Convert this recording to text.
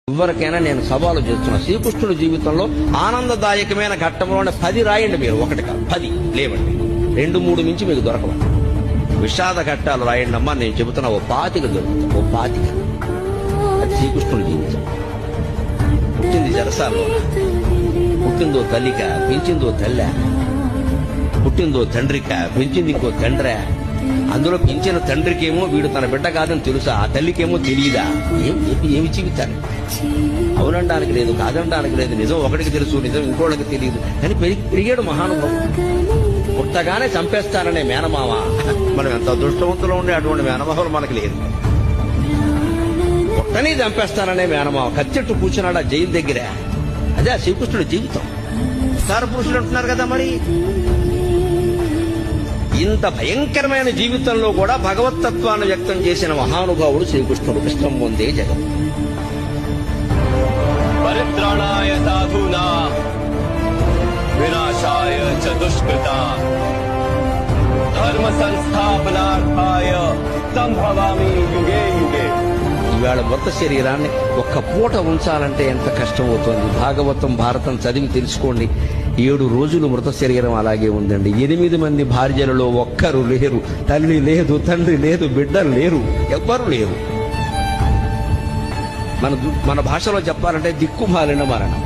ఎవరికైనా నేను సవాలు చేస్తున్నా, శ్రీకృష్ణుడి జీవితంలో ఆనందదాయకమైన ఘట్టంలోనే 10 రాయండి. మీరు ఒకటి కాదు 10 లేవండి, 2-3 మించి మీకు దొరకవండి. విషాద ఘట్టాలు రాయండి అమ్మా, నేను చెబుతున్నా ఓ 25 దొరుకుతుంది. ఓ 25 అది శ్రీకృష్ణుడి జీవితం. పుట్టింది జరసాల్లో, పుట్టిందో తల్లిక, పెంచిందో తల్లె, పుట్టిందో తండ్రిక, పెంచింది ఇంకో తండ్రే. అందులో పెంచిన తండ్రికేమో వీడు తన బిడ్డ కాదని తెలుసా, ఆ తల్లికేమో తెలియదా? ఏమి జీవితాన్ని అవునడానికి లేదు, కాదనడానికి లేదు. నిజం ఒకటికి తెలుసు, నిజం ఇంకోళ్ళకి తెలియదు. కానీ పెరిగాడు మహానుభావుడు. పుట్టగానే చంపేస్తాననే మేనమామ. మనం ఎంత అదృష్టవంతులు ఉండే అటువంటి మేనమామలు మనకి లేదు. పుట్టని చంపేస్తాననే మేనమామ కచ్చెట్టు కూర్చున్నాడు ఆ జైలు దగ్గర. అదే ఆ శ్రీకృష్ణుడి జీవితం. సార పురుషుడు అంటున్నారు కదా, మరి ఇంత భయంకరమైన జీవితంలో కూడా భగవత్తత్వాన్ని వ్యక్తం చేసిన మహానుభావుడు శ్రీకృష్ణుడు. కృష్ణం పొందే జగత్. పరిత్రాణాయ సాధూనా వినాశాయ చ దుష్కృతా ధర్మ సంస్థాపనార్థాయ సంభవామి యుగే యుగే. ఇవాళ మృత శరీరాన్ని ఒక్క పూట ఉంచాలంటే ఎంత కష్టం అవుతుంది. భాగవతం భారతం చదివి తెలుసుకోండి. 7 రోజులు మృత శరీరం అలాగే ఉందండి. 8 మంది భార్యలలో ఒక్కరు లేరు. తల్లి లేదు, తండ్రి లేదు, బిడ్డలు లేరు, ఎవ్వరు లేరు. మన భాషలో చెప్పాలంటే దిక్కుమాలిన మరణం.